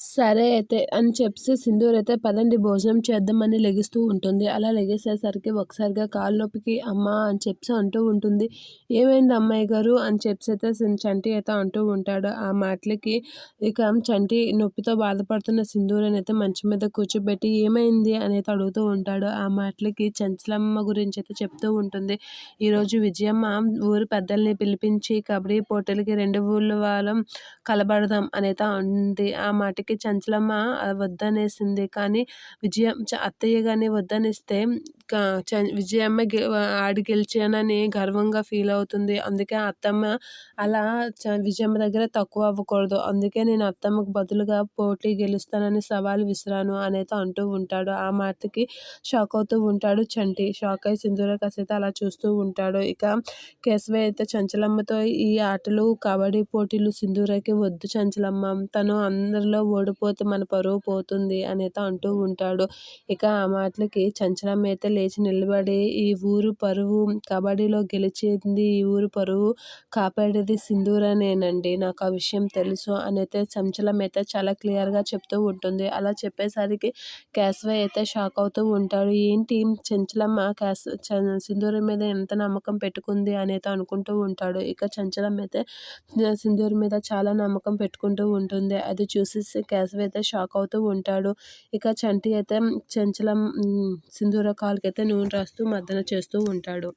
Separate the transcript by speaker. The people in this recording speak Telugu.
Speaker 1: సరే అయితే అని చెప్పేసి సింధూరైతే పదండి భోజనం చేద్దామని లెగుస్తూ ఉంటుంది. అలా లెగిసేసరికి ఒకసారిగా కాళ్ళు నొప్పికి అమ్మా అని చెప్పేసి అంటూ ఉంటుంది. ఏమైంది అమ్మాయి గారు అని చెప్పేసి అయితే చంటి అయితే అంటూ ఉంటాడు. ఆ మాటలకి ఇక చంటి నొప్పితో బాధపడుతున్న సింధూరనైతే మంచం మీద కూర్చోబెట్టి ఏమైంది అనేది అడుగుతూ ఉంటాడు. ఆ మాటలకి చంచలమ్మ గురించి అయితే చెప్తూ ఉంటుంది. ఈరోజు విజయమ్మ ఊరు పెద్దల్ని పిలిపించి కబడ్డీ పోటీలకి 2 ఊళ్ళ వాళ్ళం కలబడదాం అనైతే అంది. ఆ మాటకి చంచలమ్మ వద్దనేసింది. కానీ అత్తయ్య గాని వద్దనిస్తే క విజయమ్మ ఆడి గెలిచానని గర్వంగా ఫీల్ అవుతుంది. అందుకే అత్తమ్మ అలా విజయమ్మ దగ్గర తక్కువ అవ్వకూడదు. అందుకే నేను అత్తమ్మకు బదులుగా పోటీ గెలుస్తానని సవాల్ విసిరాను అనైతే అంటూ ఉంటాడు. ఆ మాటకి షాక్ అవుతూ ఉంటాడు చంటి. షాక్ అయ్యి సింధూర కాసేపు అలా చూస్తూ ఉంటాడు. ఇక కేశవయ్య అయితే చంచలమ్మతో ఈ ఆటలు కబడ్డీ పోటీలు సింధూరకి వద్దు చంచలమ్మ. తను అందరిలో ఓడిపోతే మన పరువు పోతుంది అనైతే అంటూ ఉంటాడు. ఇక ఆ మాటలకి చంచలమ్మ అయితే లేచి నిలబడి ఈ ఊరు పరువు కబడ్డీలో గెలిచింది, ఈ ఊరు పరువు కాపాడేది సింధూరనేనండి. నాకు ఆ విషయం తెలుసు అనైతే చంచలమ్మ అయితే చాలా క్లియర్‌గా చెప్తూ ఉంటుంది. అలా చెప్పేసరికి కేశవయ్య అయితే షాక్ అవుతూ ఉంటాడు. ఏంటి చంచలమ్మ సింధూరం మీద ఎంత నమ్మకం పెట్టుకుంది అనైతే అనుకుంటూ ఉంటాడు. ఇక చంచలమ్మ అయితే సింధూరం మీద చాలా నమ్మకం పెట్టుకుంటూ ఉంటుంది. అది చూసేసి కేశవ్ అయితే షాక్ అవుతూ ఉంటాడు. ఇక చంటి అయితే సింధూర కాలుకైతే నూనె రాస్తూ మర్దన చేస్తూ ఉంటాడు.